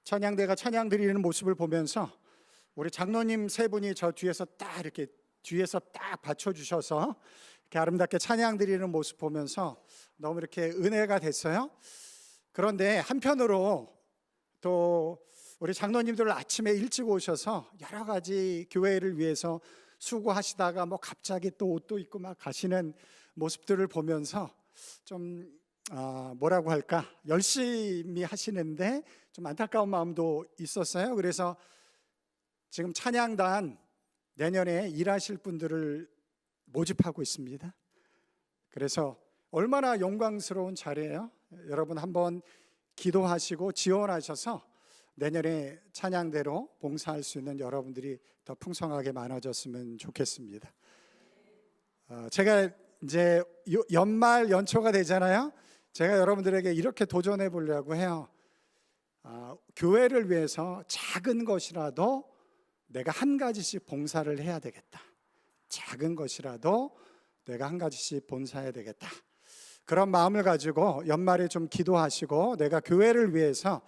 찬양대가 찬양 드리는 모습을 보면서 우리 장로님 세 분이 저 뒤에서 딱 이렇게 뒤에서 딱 받쳐주셔서 이렇게 아름답게 찬양 드리는 모습 보면서 너무 이렇게 은혜가 됐어요. 그런데 한편으로 또 우리 장로님들 아침에 일찍 오셔서 여러 가지 교회를 위해서 수고하시다가 뭐 갑자기 또 옷도 입고 막 가시는 모습들을 보면서 좀 뭐라고 할까, 열심히 하시는데 좀 안타까운 마음도 있었어요. 그래서 지금 찬양단 내년에 일하실 분들을 모집하고 있습니다. 그래서 얼마나 영광스러운 자리예요. 여러분 한번 기도하시고 지원하셔서 내년에 찬양대로 봉사할 수 있는 여러분들이 더 풍성하게 많아졌으면 좋겠습니다. 제가 이제 연말 연초가 되잖아요. 제가 여러분들에게 이렇게 도전해 보려고 해요. 교회를 위해서 작은 것이라도 내가 한 가지씩 봉사를 해야 되겠다. 작은 것이라도 내가 한 가지씩 봉사해야 되겠다. 그런 마음을 가지고 연말에 좀 기도하시고 내가 교회를 위해서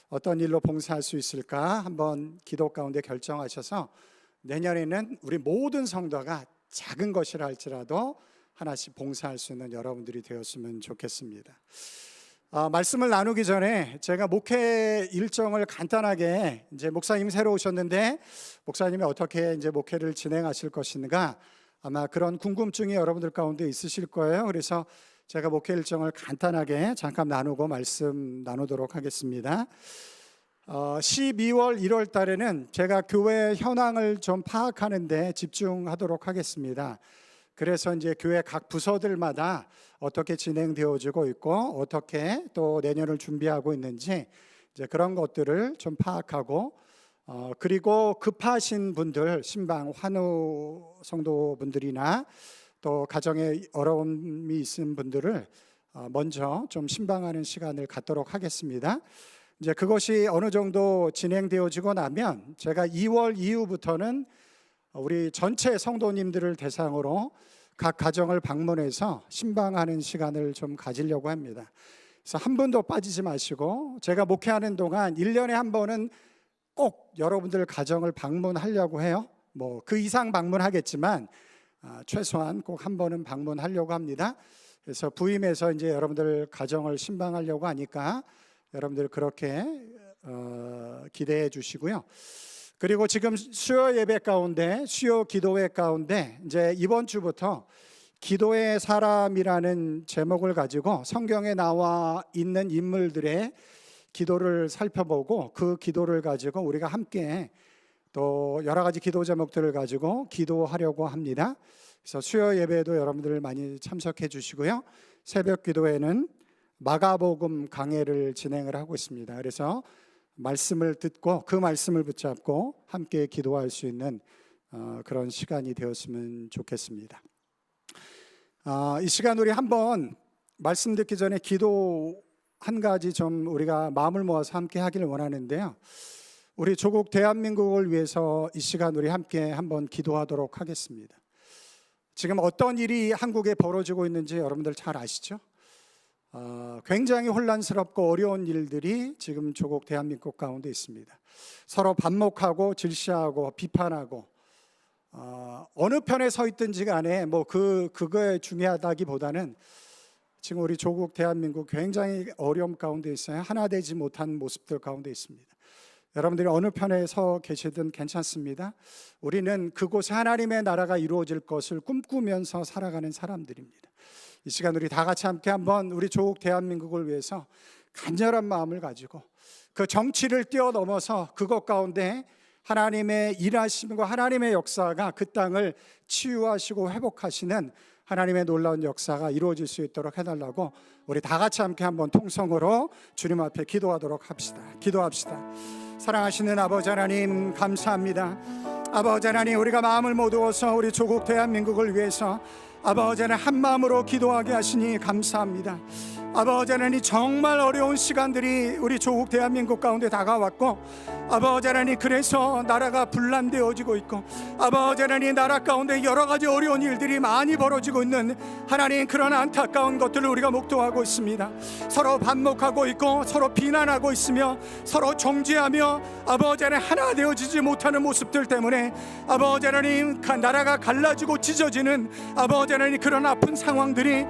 어떤 일로 봉사할 수 있을까 한번 기도 가운데 결정하셔서 내년에는 우리 모든 성도가 작은 것이라 할지라도 하나씩 봉사할 수 있는 여러분들이 되었으면 좋겠습니다. 말씀을 나누기 전에 제가 목회 일정을 간단하게, 이제 목사님이 새로 오셨는데 목사님이 어떻게 이제 목회를 진행하실 것인가 아마 그런 궁금증이 여러분들 가운데 있으실 거예요. 그래서 제가 목회 일정을 간단하게 잠깐 나누고 말씀 나누도록 하겠습니다. 12월 1월 달에는 제가 교회 현황을 좀 파악하는 데 집중하도록 하겠습니다. 그래서 이제 교회 각 부서들마다 어떻게 진행되어지고 있고 어떻게 또 내년을 준비하고 있는지 이제 그런 것들을 좀 파악하고 그리고 급하신 분들, 신방 환우 성도분들이나 또 가정에 어려움이 있는 분들을 먼저 좀 신방하는 시간을 갖도록 하겠습니다. 이제 그것이 어느 정도 진행되어지고 나면 제가 2월 이후부터는 우리 전체 성도님들을 대상으로 각 가정을 방문해서 신방하는 시간을 좀 가지려고 합니다. 그래서 한 분도 빠지지 마시고 제가 목회하는 동안 1년에 한 번은 꼭 여러분들 가정을 방문하려고 해요. 뭐 그 이상 방문하겠지만 최소한 꼭 한 번은 방문하려고 합니다. 그래서 부임해서 이제 여러분들 가정을 신방하려고 하니까 여러분들 그렇게 기대해 주시고요. 그리고 지금 수요 예배 가운데, 수요 기도회 가운데 이제 이번 주부터 기도의 사람이라는 제목을 가지고 성경에 나와 있는 인물들의 기도를 살펴보고 그 기도를 가지고 우리가 함께 또 여러 가지 기도 제목들을 가지고 기도하려고 합니다. 그래서 수요 예배에도 여러분들 많이 참석해 주시고요. 새벽 기도회는 마가복음 강해를 진행을 하고 있습니다. 그래서 말씀을 듣고 그 말씀을 붙잡고 함께 기도할 수 있는 그런 시간이 되었으면 좋겠습니다. 이 시간 우리 한번 말씀 듣기 전에 기도 한 가지 좀 우리가 마음을 모아서 함께 하기를 원하는데요. 우리 조국 대한민국을 위해서 이 시간 우리 함께 한번 기도하도록 하겠습니다. 지금 어떤 일이 한국에 벌어지고 있는지 여러분들 잘 아시죠? 굉장히 혼란스럽고 어려운 일들이 지금 조국 대한민국 가운데 있습니다. 서로 반목하고 질시하고 비판하고 어느 편에 서 있든지 간에 뭐 그거에 중요하다기보다는 지금 우리 조국 대한민국 굉장히 어려움 가운데 있어요. 하나 되지 못한 모습들 가운데 있습니다. 여러분들이 어느 편에 서 계시든 괜찮습니다. 우리는 그곳에 하나님의 나라가 이루어질 것을 꿈꾸면서 살아가는 사람들입니다. 이 시간 우리 다 같이 함께 한번 우리 조국 대한민국을 위해서 간절한 마음을 가지고 그 정치를 뛰어넘어서 그것 가운데 하나님의 일하심과 하나님의 역사가 그 땅을 치유하시고 회복하시는 하나님의 놀라운 역사가 이루어질 수 있도록 해달라고 우리 다 같이 함께 한번 통성으로 주님 앞에 기도하도록 합시다. 기도합시다. 사랑하시는 아버지 하나님 감사합니다. 아버지 하나님, 우리가 마음을 모두어서 우리 조국 대한민국을 위해서 아버지 하나님 한 마음으로 기도하게 하시니 감사합니다. 아버지 하나님, 정말 어려운 시간들이 우리 조국 대한민국 가운데 다가왔고, 아버지 하나님, 그래서 나라가 분란되어지고 있고, 아버지 하나님, 나라 가운데 여러 가지 어려운 일들이 많이 벌어지고 있는 하나님, 그런 안타까운 것들을 우리가 목도하고 있습니다. 서로 반목하고 있고, 서로 비난하고 있으며, 서로 정죄하며, 아버지 하나님, 하나 되어지지 못하는 모습들 때문에 아버지 하나님, 나라가 갈라지고 찢어지는 아버지 하나님, 그런 아픈 상황들이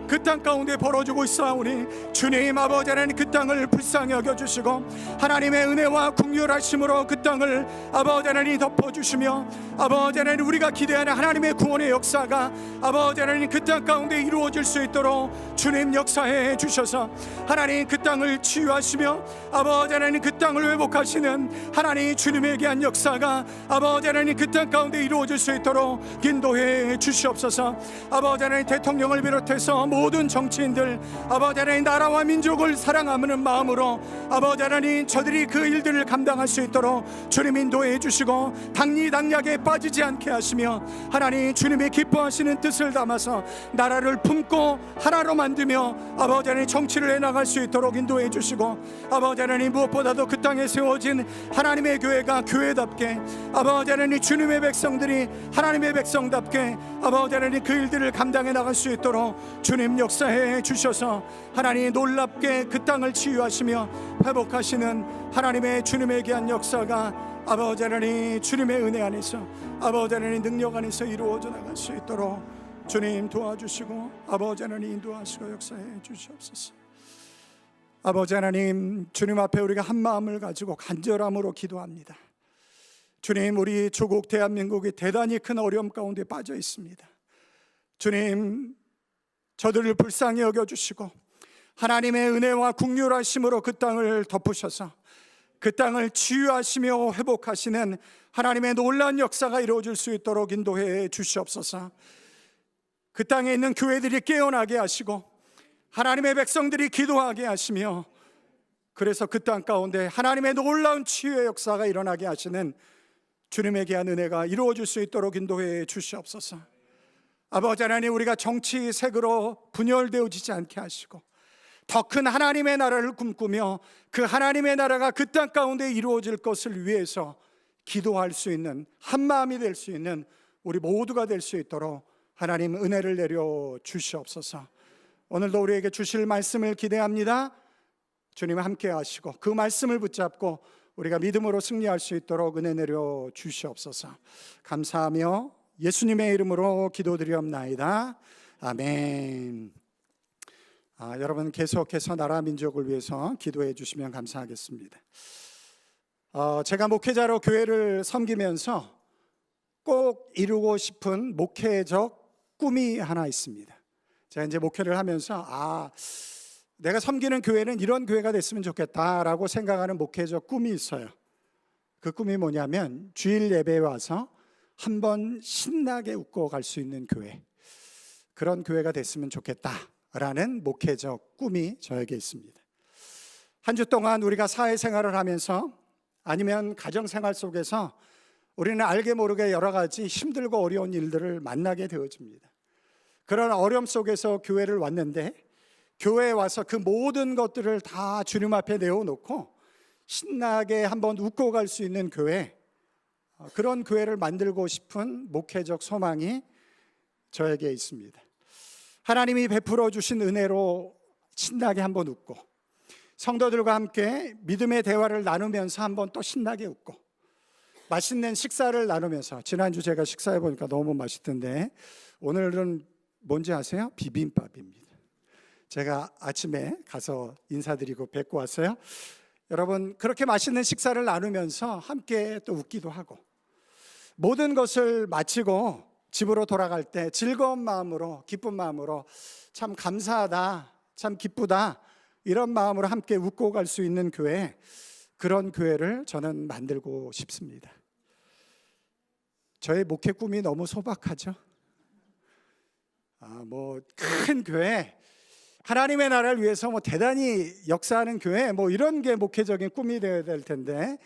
그 땅 가운데 벌어지고 있사오니, 주님 아버지 하나님, 그 땅을 불쌍히 여겨주시고 하나님의 은혜와 긍휼하심으로 그 땅을 아버지 하나님 덮어주시며, 아버지 하나님, 우리가 기대하는 하나님의 구원의 역사가 아버지 하나님 그 땅 가운데 이루어질 수 있도록 주님 역사해 주셔서 하나님 그 땅을 치유하시며 아버지 하나님 그 땅을 회복하시는 하나님 주님에 대한 역사가 아버지 하나님 그 땅 가운데 이루어질 수 있도록 인도해 주시옵소서. 아버지 하나님, 대통령을 비롯해서 모든 정치인들 아버지 하나님, 나라와 민족을 사랑하는 마음으로 아버지 하나님, 저들이 그 일들을 감당할 수 있도록 주님 인도해 주시고 당리당략에 빠지지 않게 하시며 하나님 주님의 기뻐하시는 뜻을 담아서 나라를 품고 하나로 만들며 아버지 하나님 정치를 해나갈 수 있도록 인도해 주시고, 아버지 하나님, 무엇보다도 그 땅에 세워진 하나님의 교회가 교회답게 아버지 하나님, 주님의 백성들이 하나님의 백성답게 아버지 하나님 그 일들을 감당해 나갈 수 있도록 주님 역사해 주셔서 하나님 놀랍게 그 땅을 치유하시며 회복하시는 하나님의 주님에 대한 역사가 아버지 하나님 주님의 은혜 안에서 아버지 하나님 능력 안에서 이루어져 나갈 수 있도록 주님 도와주시고 아버지 하나님 인도하시고 역사해 주시옵소서. 아버지 하나님, 주님 앞에 우리가 한 마음을 가지고 간절함으로 기도합니다. 주님, 우리 조국 대한민국이 대단히 큰 어려움 가운데 빠져 있습니다. 주님, 저들을 불쌍히 여겨주시고 하나님의 은혜와 긍휼하심으로 그 땅을 덮으셔서 그 땅을 치유하시며 회복하시는 하나님의 놀라운 역사가 이루어질 수 있도록 인도해 주시옵소서. 그 땅에 있는 교회들이 깨어나게 하시고 하나님의 백성들이 기도하게 하시며, 그래서 그 땅 가운데 하나님의 놀라운 치유의 역사가 일어나게 하시는 주님에 대한 은혜가 이루어질 수 있도록 인도해 주시옵소서. 아버지 하나님, 우리가 정치색으로 분열되어지지 않게 하시고 더 큰 하나님의 나라를 꿈꾸며 그 하나님의 나라가 그 땅 가운데 이루어질 것을 위해서 기도할 수 있는, 한마음이 될 수 있는 우리 모두가 될 수 있도록 하나님 은혜를 내려 주시옵소서. 오늘도 우리에게 주실 말씀을 기대합니다. 주님 함께 하시고 그 말씀을 붙잡고 우리가 믿음으로 승리할 수 있도록 은혜 내려 주시옵소서. 감사하며 예수님의 이름으로 기도드리옵나이다. 아멘. 여러분 계속해서 나라 민족을 위해서 기도해 주시면 감사하겠습니다. 제가 목회자로 교회를 섬기면서 꼭 이루고 싶은 목회적 꿈이 하나 있습니다. 제가 이제 목회를 하면서 내가 섬기는 교회는 이런 교회가 됐으면 좋겠다라고 생각하는 목회적 꿈이 있어요. 그 꿈이 뭐냐면 주일 예배에 와서 한번 신나게 웃고 갈 수 있는 교회, 그런 교회가 됐으면 좋겠다라는 목회적 꿈이 저에게 있습니다. 한 주 동안 우리가 사회생활을 하면서 아니면 가정생활 속에서 우리는 알게 모르게 여러 가지 힘들고 어려운 일들을 만나게 되어집니다. 그런 어려움 속에서 교회를 왔는데, 교회에 와서 그 모든 것들을 다 주님 앞에 내어놓고 신나게 한번 웃고 갈 수 있는 교회, 그런 교회를 만들고 싶은 목회적 소망이 저에게 있습니다. 하나님이 베풀어 주신 은혜로 신나게 한번 웃고, 성도들과 함께 믿음의 대화를 나누면서 한번 또 신나게 웃고, 맛있는 식사를 나누면서, 지난주 제가 식사해 보니까 너무 맛있던데 오늘은 뭔지 아세요? 비빔밥입니다. 제가 아침에 가서 인사드리고 뵙고 왔어요. 여러분, 그렇게 맛있는 식사를 나누면서 함께 또 웃기도 하고, 모든 것을 마치고 집으로 돌아갈 때 즐거운 마음으로, 기쁜 마음으로 참 감사하다, 참 기쁘다, 이런 마음으로 함께 웃고 갈 수 있는 교회, 그런 교회를 저는 만들고 싶습니다. 저의 목회 꿈이 너무 소박하죠. 큰 교회, 하나님의 나라를 위해서 대단히 역사하는 교회, 이런 게 목회적인 꿈이 되어야 될 텐데,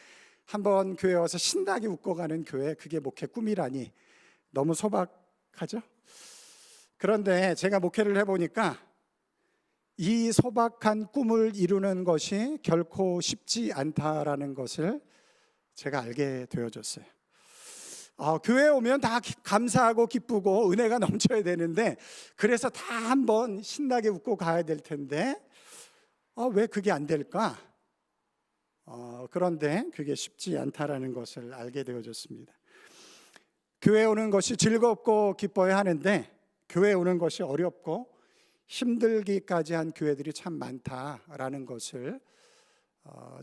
한번 교회 와서 신나게 웃고 가는 교회, 그게 목회 꿈이라니 너무 소박하죠. 그런데 제가 목회를 해보니까 이 소박한 꿈을 이루는 것이 결코 쉽지 않다라는 것을 제가 알게 되어졌어요. 교회에 오면 다 감사하고 기쁘고 은혜가 넘쳐야 되는데, 그래서 다 한번 신나게 웃고 가야 될 텐데 왜 그게 안 될까? 그런데 그게 쉽지 않다라는 것을 알게 되어졌습니다. 교회에 오는 것이 즐겁고 기뻐야 하는데 교회에 오는 것이 어렵고 힘들기까지 한 교회들이 참 많다라는 것을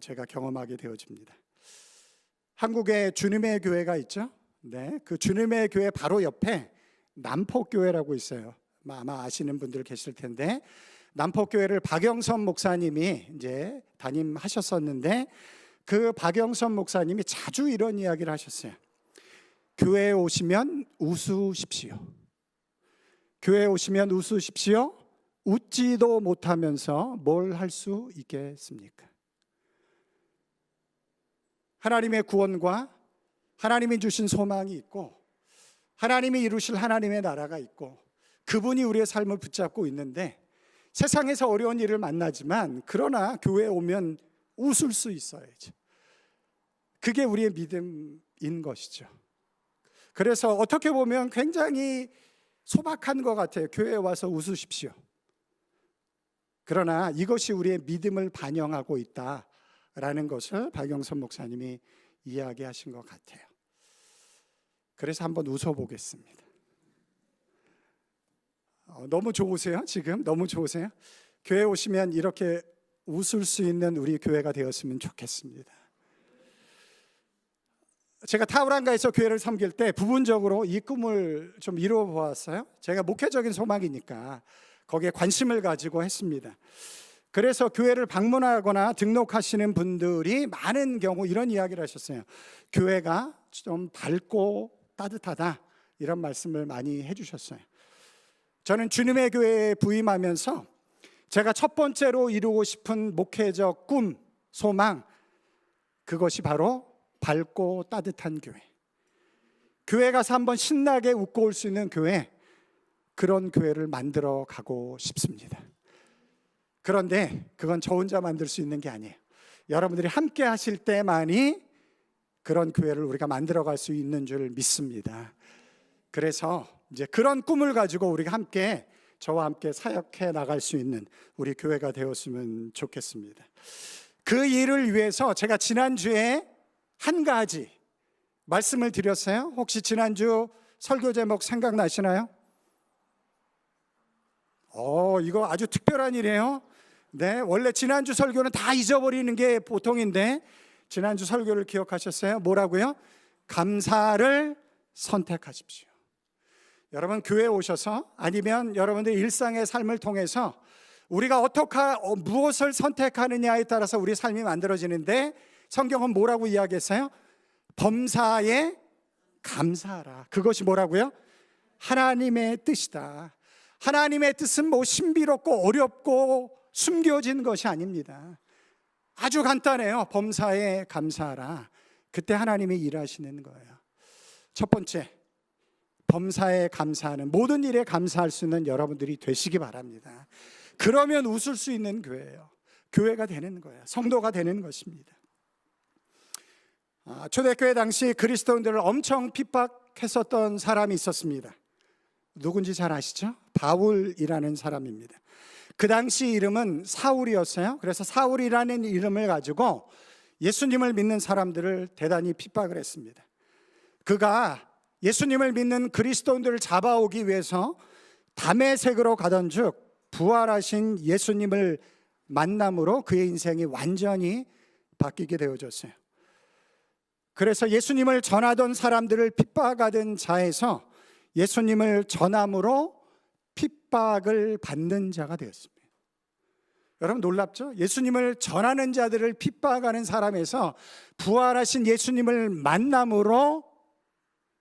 제가 경험하게 되어집니다. 한국에 주님의 교회가 있죠. 네, 그 주님의 교회 바로 옆에 남포교회라고 있어요. 아마 아시는 분들 계실 텐데, 남포교회를 박영선 목사님이 이제 담임하셨었는데, 그 박영선 목사님이 자주 이런 이야기를 하셨어요. 교회에 오시면 웃으십시오. 교회에 오시면 웃으십시오. 웃지도 못하면서 뭘 할 수 있겠습니까? 하나님의 구원과 하나님이 주신 소망이 있고 하나님이 이루실 하나님의 나라가 있고 그분이 우리의 삶을 붙잡고 있는데, 세상에서 어려운 일을 만나지만 그러나 교회에 오면 웃을 수 있어야죠. 그게 우리의 믿음인 것이죠. 그래서 어떻게 보면 굉장히 소박한 것 같아요. 교회에 와서 웃으십시오. 그러나 이것이 우리의 믿음을 반영하고 있다라는 것을 박영선 목사님이 이야기하신 것 같아요. 그래서 한번 웃어보겠습니다. 너무 좋으세요? 지금 너무 좋으세요? 교회 오시면 이렇게 웃을 수 있는 우리 교회가 되었으면 좋겠습니다. 제가 타우랑가에서 교회를 섬길 때 부분적으로 이 꿈을 좀 이루어 보았어요. 제가 목회적인 소망이니까 거기에 관심을 가지고 했습니다. 그래서 교회를 방문하거나 등록하시는 분들이 많은 경우 이런 이야기를 하셨어요. 교회가 좀 밝고 따뜻하다, 이런 말씀을 많이 해주셨어요. 저는 주님의 교회에 부임하면서 제가 첫 번째로 이루고 싶은 목회적 꿈, 소망, 그것이 바로 밝고 따뜻한 교회, 교회 가서 한번 신나게 웃고 올 수 있는 교회, 그런 교회를 만들어 가고 싶습니다. 그런데 그건 저 혼자 만들 수 있는 게 아니에요. 여러분들이 함께 하실 때만이 그런 교회를 우리가 만들어 갈 수 있는 줄 믿습니다. 그래서 이제 그런 꿈을 가지고 우리가 함께, 저와 함께 사역해 나갈 수 있는 우리 교회가 되었으면 좋겠습니다. 그 일을 위해서 제가 지난주에 한 가지 말씀을 드렸어요. 혹시 지난주 설교 제목 생각나시나요? 이거 아주 특별한 일이에요. 네, 원래 지난주 설교는 다 잊어버리는 게 보통인데 지난주 설교를 기억하셨어요? 뭐라고요? 감사를 선택하십시오. 여러분, 교회에 오셔서 아니면 여러분들 일상의 삶을 통해서 우리가 무엇을 선택하느냐에 따라서 우리 삶이 만들어지는데, 성경은 뭐라고 이야기했어요? 범사에 감사하라. 그것이 뭐라고요? 하나님의 뜻이다. 하나님의 뜻은 뭐 신비롭고 어렵고 숨겨진 것이 아닙니다. 아주 간단해요. 범사에 감사하라. 그때 하나님이 일하시는 거예요. 첫 번째, 범사에 감사하는, 모든 일에 감사할 수 있는 여러분들이 되시기 바랍니다. 그러면 웃을 수 있는 교회예요. 교회가 되는 거예요. 성도가 되는 것입니다. 초대교회 당시 그리스도인들을 엄청 핍박했었던 사람이 있었습니다. 누군지 잘 아시죠? 바울이라는 사람입니다. 그 당시 이름은 사울이었어요. 그래서 사울이라는 이름을 가지고 예수님을 믿는 사람들을 대단히 핍박을 했습니다. 그가 예수님을 믿는 그리스도인들을 잡아오기 위해서 다메섹으로 가던 즉 부활하신 예수님을 만남으로 그의 인생이 완전히 바뀌게 되어졌어요. 그래서 예수님을 전하던 사람들을 핍박하던 자에서 예수님을 전함으로 핍박을 받는 자가 되었습니다. 여러분, 놀랍죠? 예수님을 전하는 자들을 핍박하는 사람에서 부활하신 예수님을 만남으로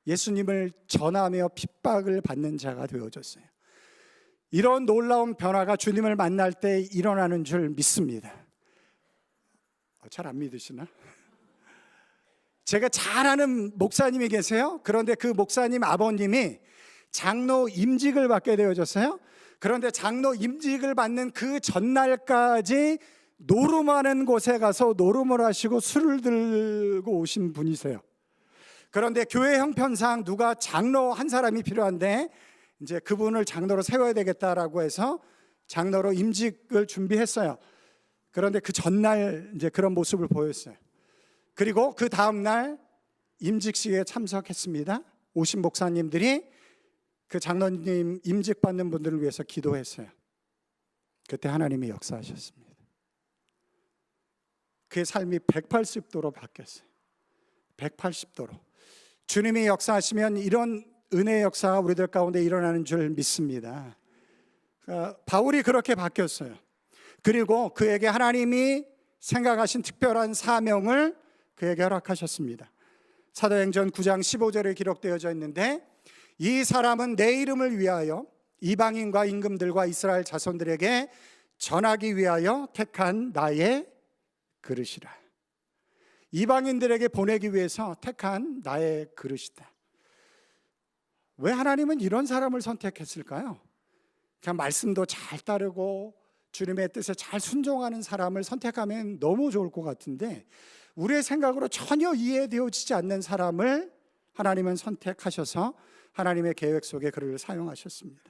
예수님을 전하며 핍박을 받는 자가 되어졌어요. 이런 놀라운 변화가 주님을 만날 때 일어나는 줄 믿습니다. 잘 안 믿으시나? 제가 잘 아는 목사님이 계세요. 그런데 그 목사님 아버님이 장로 임직을 받게 되어졌어요. 그런데 장로 임직을 받는 그 전날까지 노름하는 곳에 가서 노름을 하시고 술을 들고 오신 분이세요. 그런데 교회 형편상 누가 장로 한 사람이 필요한데 이제 그분을 장로로 세워야 되겠다라고 해서 장로로 임직을 준비했어요. 그런데 그 전날 이제 그런 모습을 보였어요. 그리고 그 다음 날 임직식에 참석했습니다. 오신 목사님들이 그 장로님 임직 받는 분들을 위해서 기도했어요. 그때 하나님이 역사하셨습니다. 그의 삶이 180도로 바뀌었어요. 180도로. 주님이 역사하시면 이런 은혜의 역사가 우리들 가운데 일어나는 줄 믿습니다. 바울이 그렇게 바뀌었어요. 그리고 그에게 하나님이 생각하신 특별한 사명을 그에게 허락하셨습니다. 사도행전 9장 15절에 기록되어져 있는데, 이 사람은 내 이름을 위하여 이방인과 임금들과 이스라엘 자손들에게 전하기 위하여 택한 나의 그릇이라. 이방인들에게 보내기 위해서 택한 나의 그릇이다. 왜 하나님은 이런 사람을 선택했을까요? 그냥 말씀도 잘 따르고 주님의 뜻에 잘 순종하는 사람을 선택하면 너무 좋을 것 같은데, 우리의 생각으로 전혀 이해되어지지 않는 사람을 하나님은 선택하셔서 하나님의 계획 속에 그를 사용하셨습니다.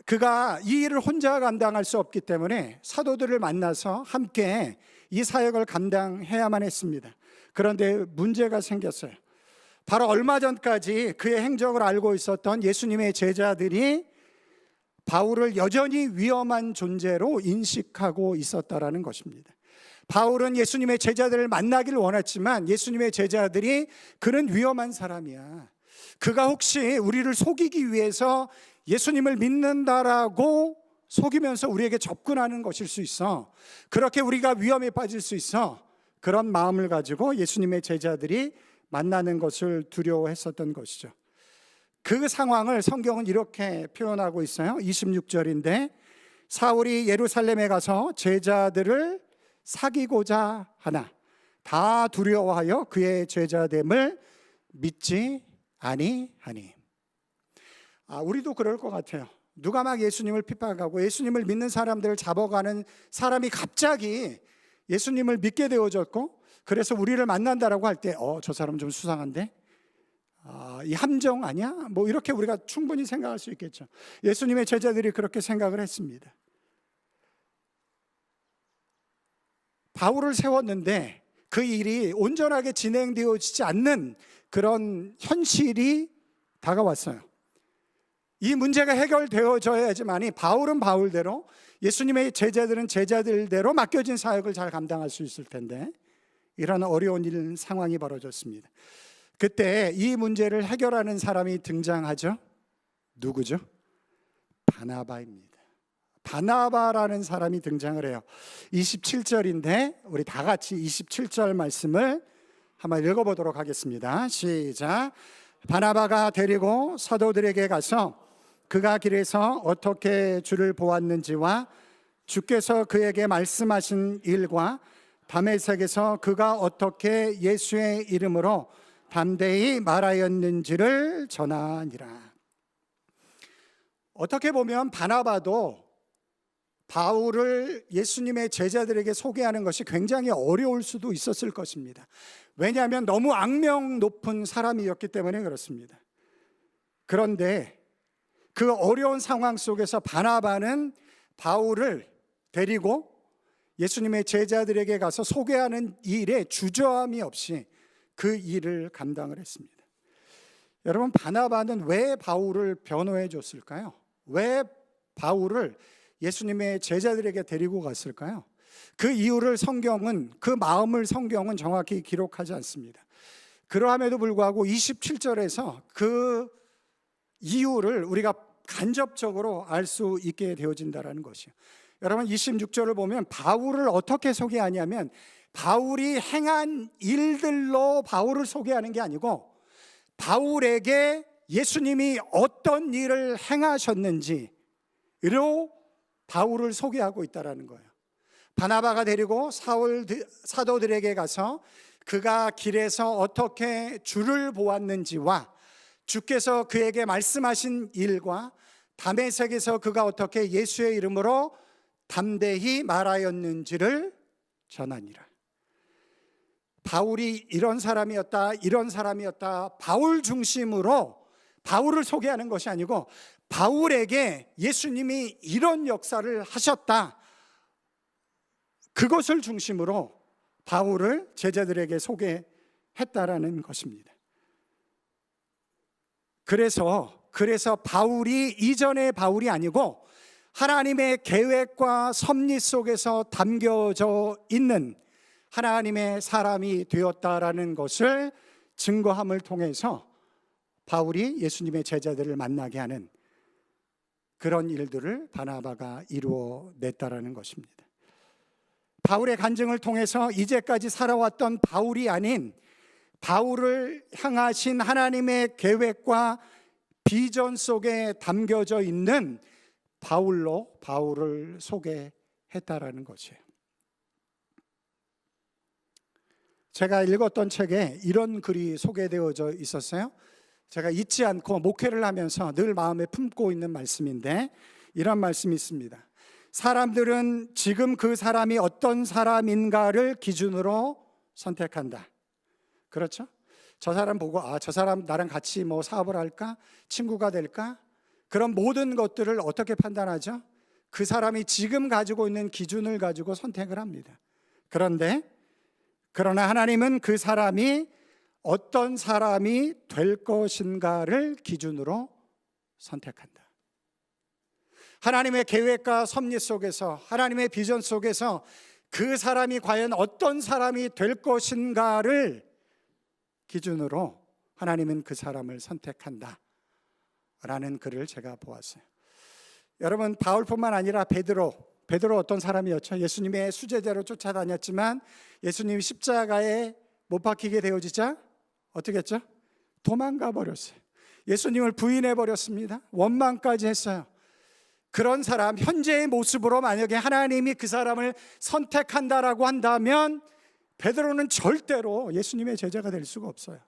그가 이 일을 혼자 감당할 수 없기 때문에 사도들을 만나서 함께 이 사역을 감당해야만 했습니다. 그런데 문제가 생겼어요. 바로 얼마 전까지 그의 행적을 알고 있었던 예수님의 제자들이 바울을 여전히 위험한 존재로 인식하고 있었다라는 것입니다. 바울은 예수님의 제자들을 만나기를 원했지만 예수님의 제자들이 그는 위험한 사람이야, 그가 혹시 우리를 속이기 위해서 예수님을 믿는다라고 속이면서 우리에게 접근하는 것일 수 있어, 그렇게 우리가 위험에 빠질 수 있어, 그런 마음을 가지고 예수님의 제자들이 만나는 것을 두려워했었던 것이죠. 그 상황을 성경은 이렇게 표현하고 있어요. 26절인데, 사울이 예루살렘에 가서 제자들을 사귀고자 하나 다 두려워하여 그의 제자됨을 믿지 아니하니. 우리도 그럴 것 같아요. 누가 막 예수님을 핍박하고 예수님을 믿는 사람들을 잡아가는 사람이 갑자기 예수님을 믿게 되어졌고, 그래서 우리를 만난다라고 할 때 저 사람 좀 수상한데, 이 함정 아니야? 뭐 이렇게 우리가 충분히 생각할 수 있겠죠. 예수님의 제자들이 그렇게 생각을 했습니다. 바울을 세웠는데 그 일이 온전하게 진행되어지지 않는 그런 현실이 다가왔어요. 이 문제가 해결되어져야지만이 바울은 바울대로, 예수님의 제자들은 제자들대로 맡겨진 사역을 잘 감당할 수 있을 텐데, 이런 어려운 상황이 벌어졌습니다. 그때 이 문제를 해결하는 사람이 등장하죠. 누구죠? 바나바입니다. 바나바라는 사람이 등장을 해요. 27절인데 우리 다 같이 27절 말씀을 한번 읽어보도록 하겠습니다. 시작. 바나바가 데리고 사도들에게 가서 그가 길에서 어떻게 주를 보았는지와 주께서 그에게 말씀하신 일과 다메섹에서 그가 어떻게 예수의 이름으로 담대히 말하였는지를 전하니라. 어떻게 보면 바나바도 바울을 예수님의 제자들에게 소개하는 것이 굉장히 어려울 수도 있었을 것입니다. 왜냐하면 너무 악명 높은 사람이었기 때문에 그렇습니다. 그런데 그 어려운 상황 속에서 바나바는 바울을 데리고 예수님의 제자들에게 가서 소개하는 일에 주저함이 없이 그 일을 감당을 했습니다. 여러분, 바나바는 왜 바울을 변호해 줬을까요? 왜 바울을 예수님의 제자들에게 데리고 갔을까요? 그 이유를 성경은, 그 마음을 성경은 정확히 기록하지 않습니다. 그러함에도 불구하고 27절에서 그 이유를 우리가 간접적으로 알 수 있게 되어진다는 것이에요. 여러분, 26절을 보면 바울을 어떻게 소개하냐면, 바울이 행한 일들로 바울을 소개하는 게 아니고 바울에게 예수님이 어떤 일을 행하셨는지로 바울을 소개하고 있다는 거예요. 바나바가 데리고 사도들에게 가서 그가 길에서 어떻게 주를 보았는지와 주께서 그에게 말씀하신 일과 다메섹에서 그가 어떻게 예수의 이름으로 담대히 말하였는지를 전하니라. 바울이 이런 사람이었다, 이런 사람이었다, 바울 중심으로 바울을 소개하는 것이 아니고 바울에게 예수님이 이런 역사를 하셨다, 그것을 중심으로 바울을 제자들에게 소개했다라는 것입니다. 그래서 바울이 이전의 바울이 아니고 하나님의 계획과 섭리 속에서 담겨져 있는 하나님의 사람이 되었다라는 것을 증거함을 통해서 바울이 예수님의 제자들을 만나게 하는 그런 일들을 바나바가 이루어냈다라는 것입니다. 바울의 간증을 통해서 이제까지 살아왔던 바울이 아닌 바울을 향하신 하나님의 계획과 비전 속에 담겨져 있는 바울로 바울을 소개했다라는 것이에요. 제가 읽었던 책에 이런 글이 소개되어져 있었어요. 제가 잊지 않고 목회를 하면서 늘 마음에 품고 있는 말씀인데 이런 말씀이 있습니다. 사람들은 지금 그 사람이 어떤 사람인가를 기준으로 선택한다. 그렇죠? 저 사람 보고 저 사람 나랑 같이 사업을 할까? 친구가 될까? 그런 모든 것들을 어떻게 판단하죠? 그 사람이 지금 가지고 있는 기준을 가지고 선택을 합니다. 그러나 하나님은 그 사람이 어떤 사람이 될 것인가를 기준으로 선택한다. 하나님의 계획과 섭리 속에서, 하나님의 비전 속에서 그 사람이 과연 어떤 사람이 될 것인가를 기준으로 하나님은 그 사람을 선택한다 라는 글을 제가 보았어요. 여러분, 바울뿐만 아니라 베드로 어떤 사람이었죠? 예수님의 수제자로 쫓아다녔지만 예수님이 십자가에 못 박히게 되어지자 어떻게 했죠? 도망가 버렸어요. 예수님을 부인해 버렸습니다. 원망까지 했어요. 그런 사람, 현재의 모습으로 만약에 하나님이 그 사람을 선택한다라고 한다면 베드로는 절대로 예수님의 제자가 될 수가 없어요.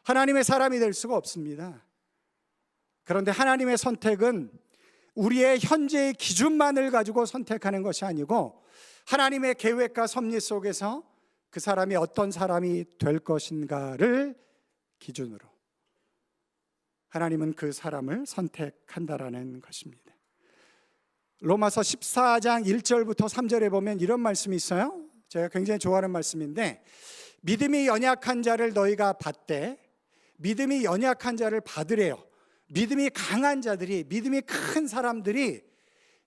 하나님의 사람이 될 수가 없습니다. 그런데 하나님의 선택은 우리의 현재의 기준만을 가지고 선택하는 것이 아니고 하나님의 계획과 섭리 속에서 그 사람이 어떤 사람이 될 것인가를 기준으로 하나님은 그 사람을 선택한다라는 것입니다. 로마서 14장 1절부터 3절에 보면 이런 말씀이 있어요. 제가 굉장히 좋아하는 말씀인데, 믿음이 연약한 자를 너희가 받되 믿음이 연약한 자를 받으래요. 믿음이 강한 자들이, 믿음이 큰 사람들이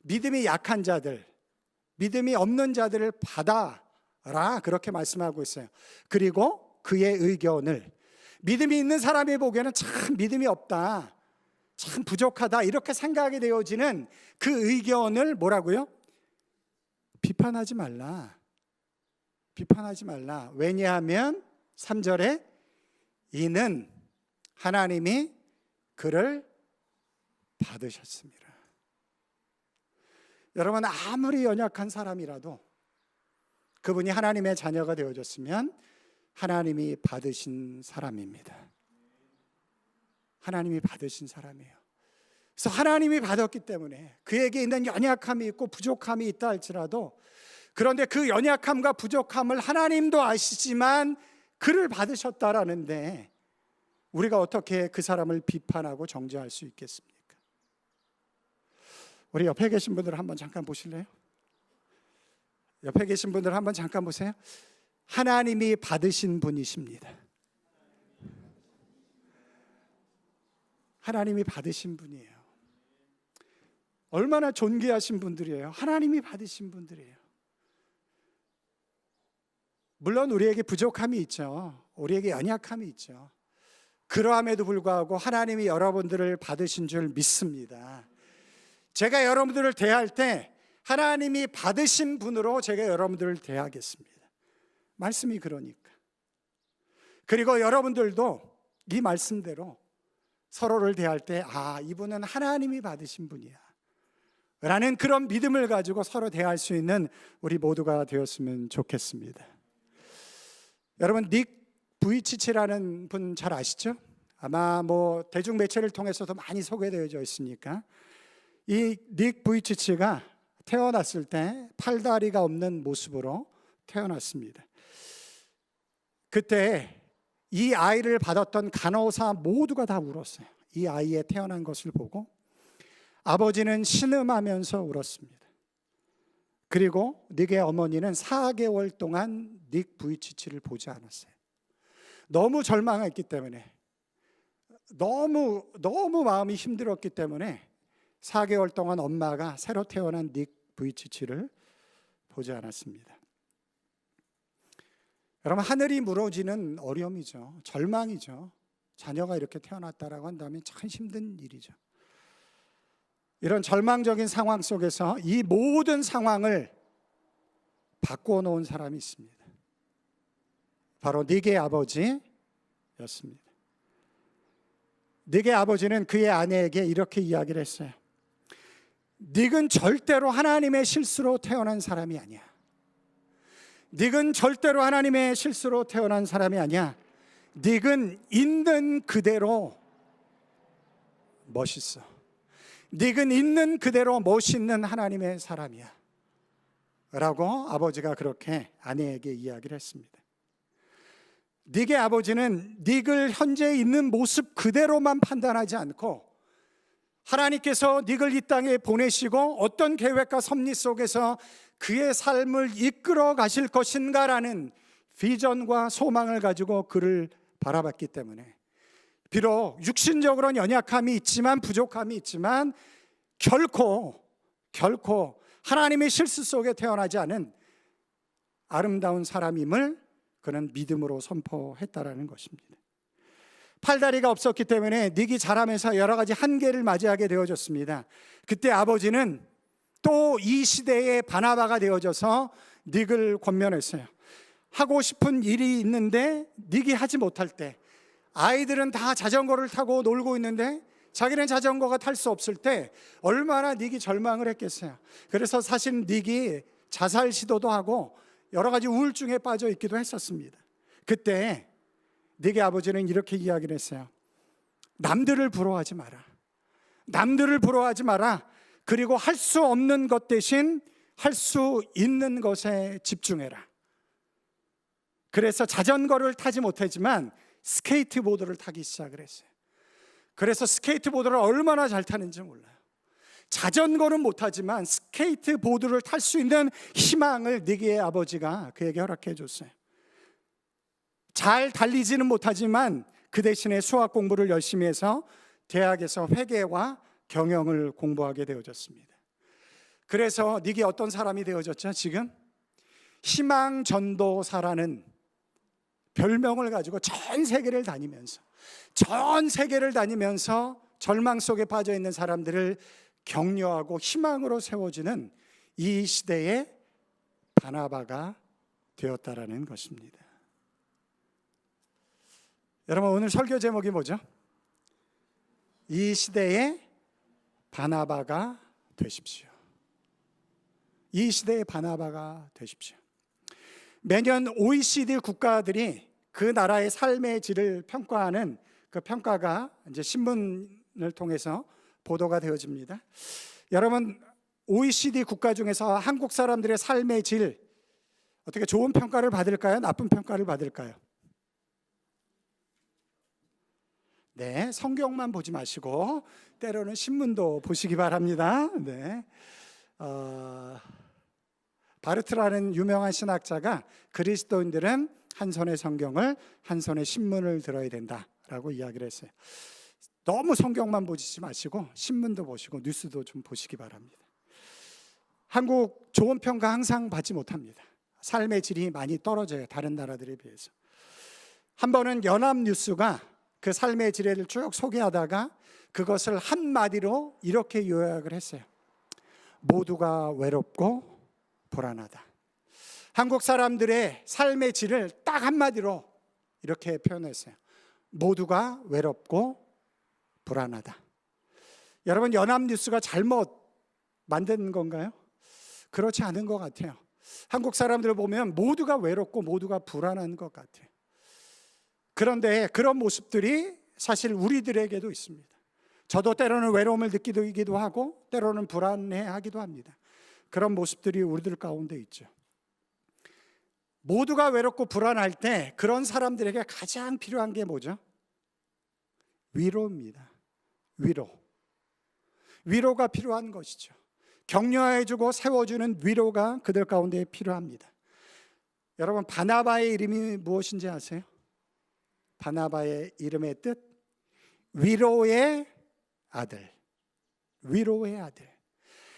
믿음이 약한 자들, 믿음이 없는 자들을 받아라, 그렇게 말씀하고 있어요. 그리고 그의 의견을, 믿음이 있는 사람이 보기에는 참 믿음이 없다, 참 부족하다 이렇게 생각이 되어지는 그 의견을 뭐라고요? 비판하지 말라. 왜냐하면 3절에 이는 하나님이 그를 받으셨습니다. 여러분, 아무리 연약한 사람이라도 그분이 하나님의 자녀가 되어졌으면 하나님이 받으신 사람입니다. 하나님이 받으신 사람이에요. 그래서 하나님이 받았기 때문에 그에게 있는 연약함이 있고 부족함이 있다 할지라도, 그런데 그 연약함과 부족함을 하나님도 아시지만 그를 받으셨다라는데 우리가 어떻게 그 사람을 비판하고 정죄할 수 있겠습니까? 우리 옆에 계신 분들 한번 잠깐 보실래요? 옆에 계신 분들 한번 잠깐 보세요. 하나님이 받으신 분이십니다. 하나님이 받으신 분이에요. 얼마나 존귀하신 분들이에요. 하나님이 받으신 분들이에요. 물론 우리에게 부족함이 있죠. 우리에게 연약함이 있죠. 그러함에도 불구하고 하나님이 여러분들을 받으신 줄 믿습니다. 제가 여러분들을 대할 때 하나님이 받으신 분으로 제가 여러분들을 대하겠습니다. 말씀이 그러니까. 그리고 여러분들도 이 말씀대로 서로를 대할 때 이분은 하나님이 받으신 분이야 라는 그런 믿음을 가지고 서로 대할 수 있는 우리 모두가 되었으면 좋겠습니다. 여러분, 닉 부이치치라는 분 잘 아시죠? 아마 대중매체를 통해서도 많이 소개되어져 있으니까. 이 닉 부이치치가 태어났을 때 팔다리가 없는 모습으로 태어났습니다. 그때 이 아이를 받았던 간호사 모두가 다 울었어요. 이 아이의 태어난 것을 보고 아버지는 신음하면서 울었습니다. 그리고 닉의 어머니는 4개월 동안 닉 부이치치를 보지 않았어요. 너무 절망했기 때문에, 너무 마음이 힘들었기 때문에 4개월 동안 엄마가 새로 태어난 닉 부이치치를 보지 않았습니다. 여러분, 하늘이 무너지는 어려움이죠. 절망이죠. 자녀가 이렇게 태어났다라고 한다면 참 힘든 일이죠. 이런 절망적인 상황 속에서 이 모든 상황을 바꾸어 놓은 사람이 있습니다. 바로 닉의 아버지였습니다. 닉의 아버지는 그의 아내에게 이렇게 이야기를 했어요. 닉은 절대로 하나님의 실수로 태어난 사람이 아니야. 닉은 절대로 하나님의 실수로 태어난 사람이 아니야. 닉은 있는 그대로 멋있어. 닉은 있는 그대로 멋있는 하나님의 사람이야 라고 아버지가 그렇게 아내에게 이야기를 했습니다. 닉의 아버지는 닉을 현재 있는 모습 그대로만 판단하지 않고 하나님께서 닉을 이 땅에 보내시고 어떤 계획과 섭리 속에서 그의 삶을 이끌어 가실 것인가라는 비전과 소망을 가지고 그를 바라봤기 때문에 비록 육신적으로는 연약함이 있지만 부족함이 있지만 결코 하나님의 실수 속에 태어나지 않은 아름다운 사람임을 그는 믿음으로 선포했다라는 것입니다. 팔다리가 없었기 때문에 닉이 자라면서 여러 가지 한계를 맞이하게 되어졌습니다. 그때 아버지는 또 이 시대의 바나바가 되어져서 닉을 권면했어요. 하고 싶은 일이 있는데 닉이 하지 못할 때, 아이들은 다 자전거를 타고 놀고 있는데 자기는 자전거가 탈 수 없을 때 얼마나 닉이 절망을 했겠어요. 그래서 사실 닉이 자살 시도도 하고 여러 가지 우울증에 빠져 있기도 했었습니다. 그때 닉의 아버지는 이렇게 이야기를 했어요. 남들을 부러워하지 마라. 남들을 부러워하지 마라. 그리고 할 수 없는 것 대신 할 수 있는 것에 집중해라. 그래서 자전거를 타지 못하지만 스케이트보드를 타기 시작을 했어요. 그래서 스케이트보드를 얼마나 잘 타는지 몰라요. 자전거는 못하지만 스케이트보드를 탈 수 있는 희망을 닉의 아버지가 그에게 허락해 줬어요. 잘 달리지는 못하지만 그 대신에 수학 공부를 열심히 해서 대학에서 회계와 경영을 공부하게 되어졌습니다. 그래서 닉이 어떤 사람이 되어졌죠? 지금 희망전도사라는 별명을 가지고 전 세계를 다니면서 절망 속에 빠져 있는 사람들을 격려하고 희망으로 세워주는 이 시대의 바나바가 되었다라는 것입니다. 여러분, 오늘 설교 제목이 뭐죠? 이 시대의 바나바가 되십시오. 이 시대의 바나바가 되십시오. 매년 OECD 국가들이 그 나라의 삶의 질을 평가하는 그 평가가 이제 신문을 통해서 보도가 되어집니다. 여러분, OECD 국가 중에서 한국 사람들의 삶의 질 어떻게 좋은 평가를 받을까요? 나쁜 평가를 받을까요? 네, 성경만 보지 마시고 때로는 신문도 보시기 바랍니다. 네, 바르트라는 유명한 신학자가 그리스도인들은 한 손에 성경을 한 손에 신문을 들어야 된다라고 이야기를 했어요. 너무 성경만 보지 마시고 신문도 보시고 뉴스도 좀 보시기 바랍니다. 한국 좋은 평가 항상 받지 못합니다. 삶의 질이 많이 떨어져요. 다른 나라들에 비해서. 한 번은 연합뉴스가 그 삶의 질을 쭉 소개하다가 그것을 한마디로 이렇게 요약을 했어요. 모두가 외롭고 불안하다. 한국 사람들의 삶의 질을 딱 한마디로 이렇게 표현했어요. 모두가 외롭고 불안하다. 여러분, 연합뉴스가 잘못 만든 건가요? 그렇지 않은 것 같아요. 한국 사람들을 보면 모두가 외롭고 모두가 불안한 것 같아요. 그런데 그런 모습들이 사실 우리들에게도 있습니다. 저도 때로는 외로움을 느끼기도 하고 때로는 불안해하기도 합니다. 그런 모습들이 우리들 가운데 있죠. 모두가 외롭고 불안할 때 그런 사람들에게 가장 필요한 게 뭐죠? 위로입니다. 위로가 필요한 것이죠. 격려해주고 세워주는 위로가 그들 가운데 필요합니다. 여러분, 바나바의 이름이 무엇인지 아세요? 바나바의 이름의 뜻, 위로의 아들. 위로의 아들.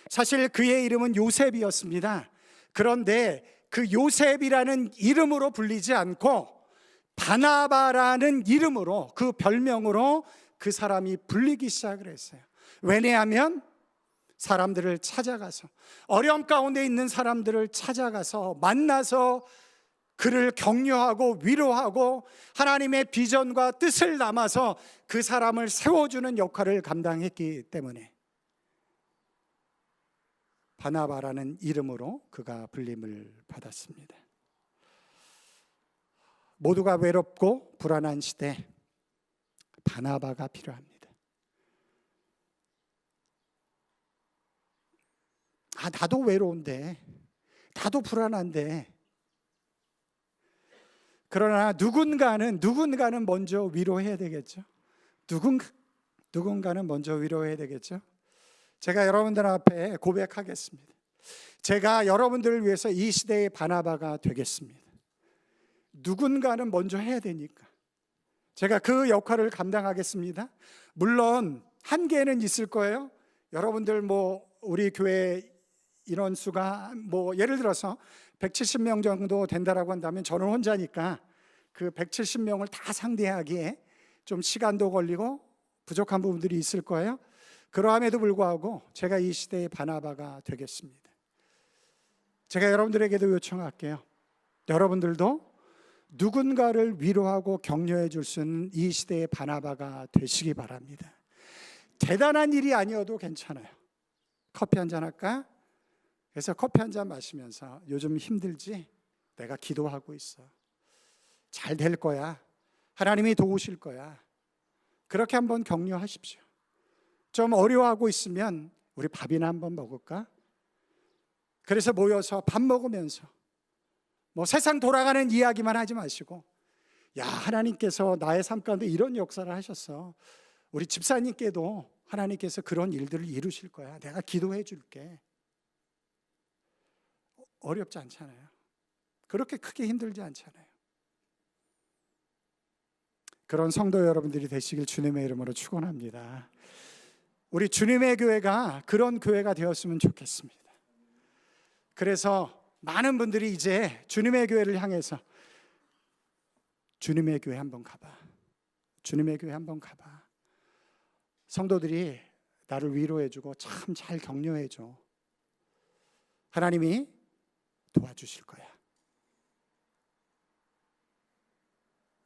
사실 그의 이름은 요셉이었습니다. 그런데 그 요셉이라는 이름으로 불리지 않고 바나바라는 이름으로, 그 별명으로 그 사람이 불리기 시작을 했어요. 왜냐하면 사람들을 찾아가서, 어려움 가운데 있는 사람들을 찾아가서 만나서 그를 격려하고 위로하고 하나님의 비전과 뜻을 담아서 그 사람을 세워주는 역할을 감당했기 때문에 바나바라는 이름으로 그가 불림을 받았습니다. 모두가 외롭고 불안한 시대, 바나바가 필요합니다. 나도 외로운데, 나도 불안한데, 그러나 누군가는 먼저 위로해야 되겠죠. 누군가는 먼저 위로해야 되겠죠. 제가 여러분들 앞에 고백하겠습니다. 제가 여러분들을 위해서 이 시대의 바나바가 되겠습니다. 누군가는 먼저 해야 되니까 제가 그 역할을 감당하겠습니다. 물론 한계는 있을 거예요. 여러분들 우리 교회 인원수가 예를 들어서 170명 정도 된다라고 한다면 저는 혼자니까 그 170명을 다 상대하기에 좀 시간도 걸리고 부족한 부분들이 있을 거예요. 그러함에도 불구하고 제가 이 시대의 바나바가 되겠습니다. 제가 여러분들에게도 요청할게요. 여러분들도 누군가를 위로하고 격려해 줄 수 있는 이 시대의 바나바가 되시기 바랍니다. 대단한 일이 아니어도 괜찮아요. 커피 한잔 할까? 그래서 커피 한잔 마시면서 요즘 힘들지? 내가 기도하고 있어. 잘 될 거야. 하나님이 도우실 거야. 그렇게 한번 격려하십시오. 좀 어려워하고 있으면 우리 밥이나 한번 먹을까? 그래서 모여서 밥 먹으면서 세상 돌아가는 이야기만 하지 마시고, 야, 하나님께서 나의 삶 가운데 이런 역사를 하셨어. 우리 집사님께도 하나님께서 그런 일들을 이루실 거야. 내가 기도해 줄게. 어렵지 않잖아요. 그렇게 크게 힘들지 않잖아요. 그런 성도 여러분들이 되시길 주님의 이름으로 축원합니다. 우리 주님의 교회가 그런 교회가 되었으면 좋겠습니다. 그래서 많은 분들이 이제 주님의 교회를 향해서 주님의 교회 한번 가봐. 주님의 교회 한번 가봐. 성도들이 나를 위로해주고 참 잘 격려해줘. 하나님이 도와주실 거야.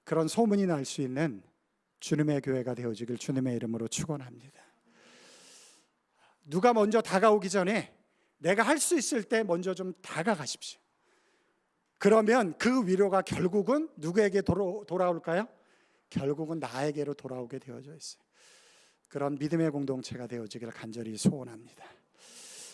그런 소문이 날 수 있는 주님의 교회가 되어지길 주님의 이름으로 축원합니다. 누가 먼저 다가오기 전에 내가 할 수 있을 때 먼저 좀 다가가십시오. 그러면 그 위로가 결국은 누구에게 돌아올까요? 결국은 나에게로 돌아오게 되어져 있어요. 그런 믿음의 공동체가 되어지기를 간절히 소원합니다.